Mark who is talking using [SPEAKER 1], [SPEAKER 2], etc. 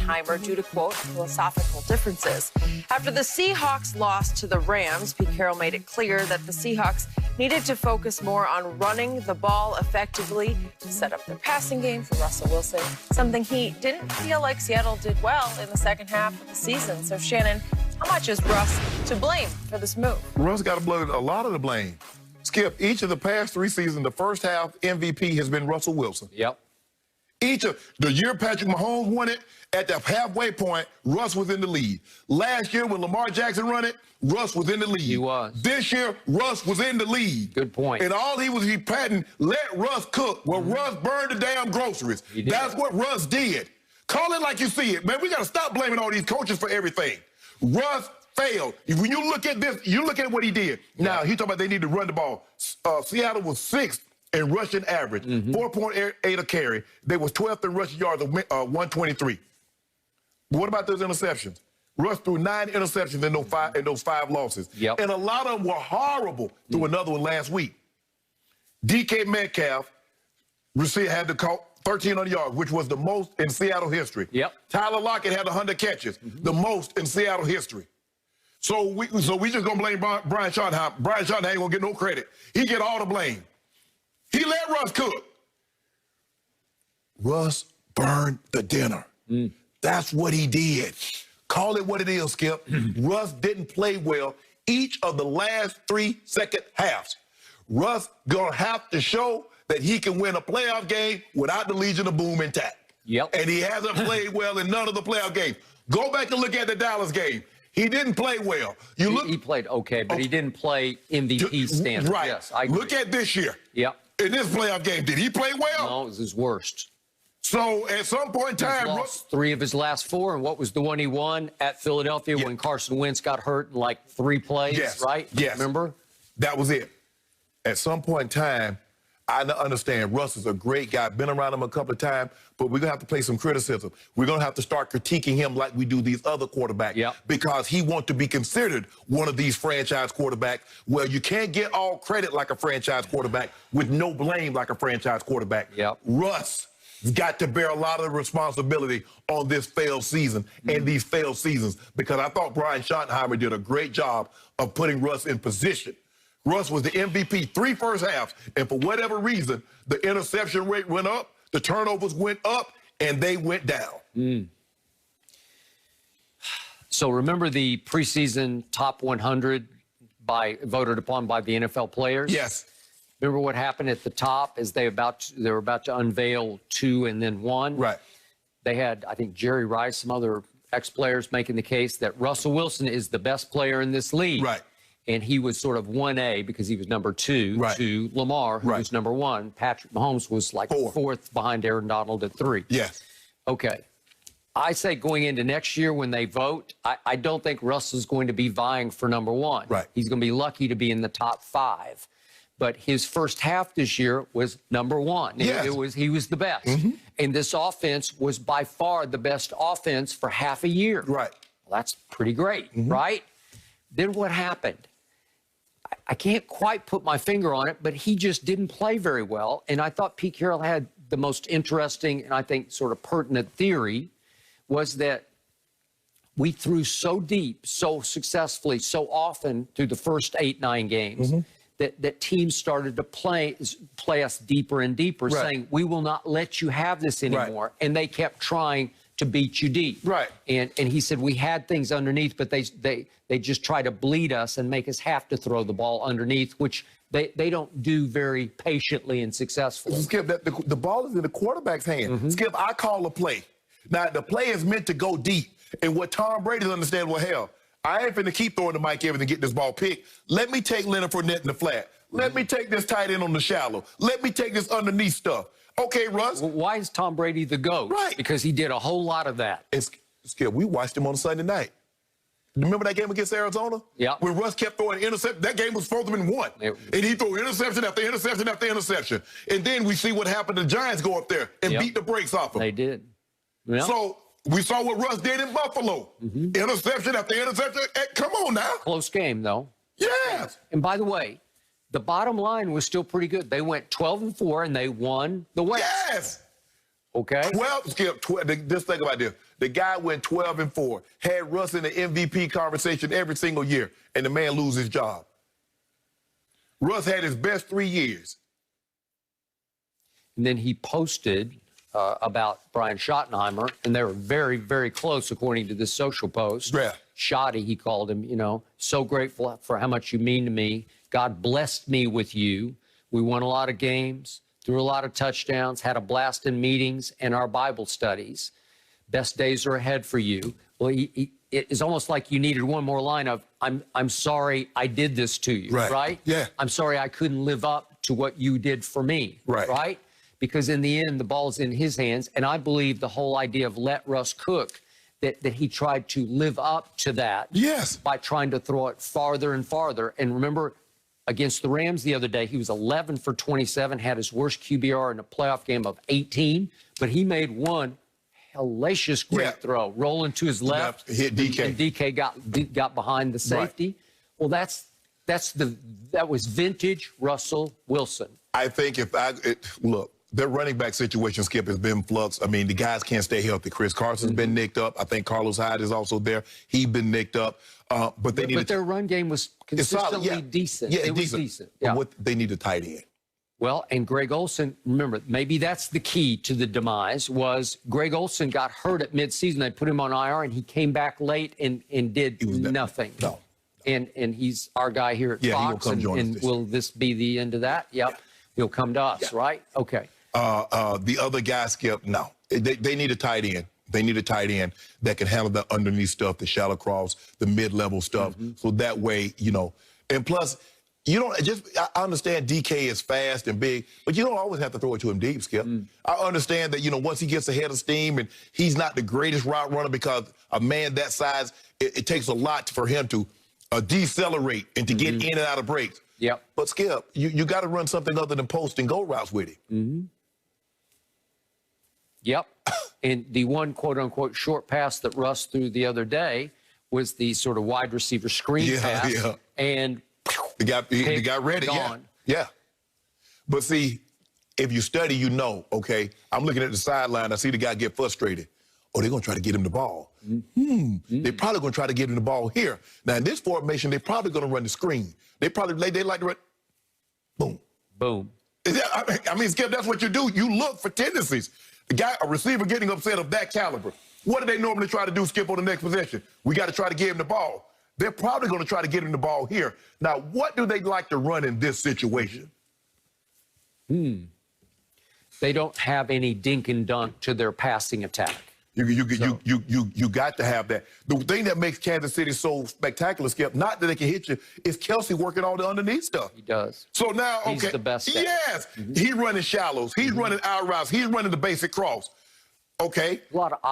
[SPEAKER 1] Schottenheimer due to, quote, philosophical differences. After the Seahawks lost to the Rams, Pete Carroll made it clear that the Seahawks needed to focus more on running the ball effectively to set up their passing game for Russell Wilson, something he didn't feel like Seattle did well in the second half of the season. So, Shannon, how much is Russ to blame for this move?
[SPEAKER 2] Russ got to blame a lot of the blame. Skip, each of the past 3 seasons, the first half MVP has been Russell Wilson.
[SPEAKER 3] Yep.
[SPEAKER 2] Each of the year Patrick Mahomes won it, at the halfway point, Russ was in the lead. Last year when Lamar Jackson won it, Russ was in the lead.
[SPEAKER 3] He was.
[SPEAKER 2] This year, Russ was in the lead.
[SPEAKER 3] Good point.
[SPEAKER 2] And all he patting, let Russ cook. Well, Russ burned the damn groceries. That's what Russ did. Call it like you see it. Man, we got to stop blaming all these coaches for everything. Russ failed. When you look at this, you look at what he did. Now, he talking about they need to run the ball. Seattle was 6th in rushing average, 4.8 a carry. They was 12th in rushing yards, 123. But what about those interceptions? Russ threw 9 interceptions in those 5 losses.
[SPEAKER 3] Yep.
[SPEAKER 2] And a lot of them were horrible. Threw another one last week. DK Metcalf had to call 1,300 yards, which was the most in Seattle history.
[SPEAKER 3] Yep.
[SPEAKER 2] Tyler Lockett had 100 catches, the most in Seattle history. So we just gonna blame Brian Schottenheimer. Brian Schottenheimer ain't gonna get no credit. He get all the blame. He let Russ cook. Russ burned the dinner. That's what he did. Call it what it is, Skip. Russ didn't play well each of the last 3 second halves. Russ gonna have to show that he can win a playoff game without the Legion of Boom intact.
[SPEAKER 3] Yep.
[SPEAKER 2] And he hasn't played well in none of the playoff games. Go back and look at the Dallas game. He didn't play well. He
[SPEAKER 3] played okay, but he didn't play MVP standard.
[SPEAKER 2] Right.
[SPEAKER 3] Yes, I agree.
[SPEAKER 2] Look at this year.
[SPEAKER 3] Yep.
[SPEAKER 2] In this playoff game, did he play well?
[SPEAKER 3] No, it was his worst.
[SPEAKER 2] So at some point in time,
[SPEAKER 3] He's lost 3 of his last 4, and what was the one he won at Philadelphia when Carson Wentz got hurt in like 3 plays, right?
[SPEAKER 2] Yes.
[SPEAKER 3] Remember?
[SPEAKER 2] That was it. At some point in time, I understand Russ is a great guy, been around him a couple of times, but we're going to have to play some criticism. We're going to have to start critiquing him like we do these other quarterbacks because he wants to be considered one of these franchise quarterbacks. Well, you can't get all credit like a franchise quarterback with no blame like a franchise quarterback. Russ got to bear a lot of the responsibility on this failed season and these failed seasons because I thought Brian Schottenheimer did a great job of putting Russ in position. Russ was the MVP 3 first halves, and for whatever reason, the interception rate went up, the turnovers went up, and they went down.
[SPEAKER 3] So remember the preseason top 100 voted upon by the NFL players?
[SPEAKER 2] Yes.
[SPEAKER 3] Remember what happened at the top as they were about to unveil 2 and then 1?
[SPEAKER 2] Right.
[SPEAKER 3] They had, I think, Jerry Rice, some other ex-players making the case that Russell Wilson is the best player in this league.
[SPEAKER 2] Right.
[SPEAKER 3] And he was sort of 1A because he was number 2 to Lamar, who was number 1. Patrick Mahomes was like 4th behind Aaron Donald at 3.
[SPEAKER 2] Yes.
[SPEAKER 3] Okay. I say going into next year when they vote, I don't think Russell's going to be vying for number 1.
[SPEAKER 2] Right.
[SPEAKER 3] He's going to be lucky to be in the top 5. But his first half this year was number 1.
[SPEAKER 2] Yes.
[SPEAKER 3] He was the best. And this offense was by far the best offense for half a year.
[SPEAKER 2] Right.
[SPEAKER 3] Well, that's pretty great, right? Then what happened? I can't quite put my finger on it, but he just didn't play very well. And I thought Pete Carroll had the most interesting and I think sort of pertinent theory was that we threw so deep, so successfully, so often through the first 8, 9 games that teams started to play us deeper and deeper, saying, we will not let you have this anymore. And they kept trying to beat you deep.
[SPEAKER 2] Right.
[SPEAKER 3] And he said we had things underneath, but they just try to bleed us and make us have to throw the ball underneath, which they don't do very patiently and successfully.
[SPEAKER 2] Skip, the ball is in the quarterback's hand. Skip, I call a play. Now, the play is meant to go deep. And what Tom Brady's understand, well, hell, I ain't finna keep throwing to Mike Evans and get this ball picked. Let me take Leonard Fournette in the flat. Let me take this tight end on the shallow. Let me take this underneath stuff. Okay, Russ.
[SPEAKER 3] Well, why is Tom Brady the GOAT?
[SPEAKER 2] Right.
[SPEAKER 3] Because he did a whole lot of that.
[SPEAKER 2] Skip, we watched him on Sunday night. Remember that game against Arizona?
[SPEAKER 3] Yeah.
[SPEAKER 2] When Russ kept throwing interception, that game was supposed to have been won. And he threw interception after interception after interception. And then we see what happened. The Giants go up there and beat the brakes off him.
[SPEAKER 3] They did. Yep.
[SPEAKER 2] So we saw what Russ did in Buffalo. Interception after interception. Hey, come on now.
[SPEAKER 3] Close game, though.
[SPEAKER 2] Yes.
[SPEAKER 3] And by the way, the bottom line was still pretty good. They went 12-4, and they won the West.
[SPEAKER 2] Yes.
[SPEAKER 3] Okay?
[SPEAKER 2] 12, Skip, just think about this. The guy went 12-4, had Russ in the MVP conversation every single year, and the man lose his job. Russ had his best 3 years.
[SPEAKER 3] And then he posted about Brian Schottenheimer, and they were very, very close, according to this social post.
[SPEAKER 2] Yeah.
[SPEAKER 3] Shotty, he called him, you know, so grateful for how much you mean to me. God blessed me with you. We won a lot of games, threw a lot of touchdowns, had a blast in meetings and our Bible studies. Best days are ahead for you. Well, it's almost like you needed one more line of, I'm sorry I did this to you, right?
[SPEAKER 2] Yeah.
[SPEAKER 3] I'm sorry I couldn't live up to what you did for me, right? Because in the end, the ball's in his hands. And I believe the whole idea of let Russ cook, that he tried to live up to that by trying to throw it farther and farther. And remember, against the Rams the other day, he was 11 for 27, had his worst QBR in a playoff game of 18, but he made one hellacious great throw, rolling to his left,
[SPEAKER 2] hit DK.
[SPEAKER 3] And DK got behind the safety. Well, that was vintage Russell Wilson.
[SPEAKER 2] I think look, their running back situation, Skip, has been flux. I mean, the guys can't stay healthy. Chris Carson's been nicked up. I think Carlos Hyde is also there. He's been nicked up. But they need.
[SPEAKER 3] But their run game was consistently decent.
[SPEAKER 2] Yeah,
[SPEAKER 3] it was decent. Yeah.
[SPEAKER 2] But they need a tight end.
[SPEAKER 3] Well, and Greg Olsen, remember, maybe that's the key to the demise, was Greg Olsen got hurt at midseason. They put him on IR, and he came back late and did nothing.
[SPEAKER 2] No.
[SPEAKER 3] And he's our guy here at Fox. And will this be the end of that? Yep. Yeah. He'll come to us, right? Okay.
[SPEAKER 2] The other guy, Skip, no. They need a tight end. They need a tight end that can handle the underneath stuff, the shallow cross, the mid-level stuff. So that way, you know, and plus, you don't I understand DK is fast and big, but you don't always have to throw it to him deep, Skip. I understand that, you know, once he gets ahead of steam and he's not the greatest route runner, because a man that size, it takes a lot for him to decelerate and to get in and out of breaks.
[SPEAKER 3] Yep.
[SPEAKER 2] But Skip, you got to run something other than post and go routes with him.
[SPEAKER 3] Yep. And the one quote-unquote short pass that Russ threw the other day was the sort of wide receiver screen pass.
[SPEAKER 2] Yeah.
[SPEAKER 3] And
[SPEAKER 2] he got ready.
[SPEAKER 3] Gone.
[SPEAKER 2] Yeah. But see, if you study, you know, okay, I'm looking at the sideline. I see the guy get frustrated. Oh, they're going to try to get him the ball. They're probably going to try to get him the ball here. Now, in this formation, they're probably going to run the screen. They like to run, boom.
[SPEAKER 3] Boom.
[SPEAKER 2] I mean, Skip, that's what you do. You look for tendencies. A receiver getting upset of that caliber, what do they normally try to do, Skip, on the next possession? We got to try to get him the ball. They're probably going to try to get him the ball here. Now, what do they like to run in this situation?
[SPEAKER 3] They don't have any dink and dunk to their passing attack.
[SPEAKER 2] You got to have that. The thing that makes Kansas City so spectacular, Skip, not that they can hit you, is Kelsey working all the underneath stuff.
[SPEAKER 3] He does.
[SPEAKER 2] So now, okay.
[SPEAKER 3] He's the best.
[SPEAKER 2] Yes. He's running shallows. He's running out routes. He's running the basic cross. Okay.
[SPEAKER 3] A lot of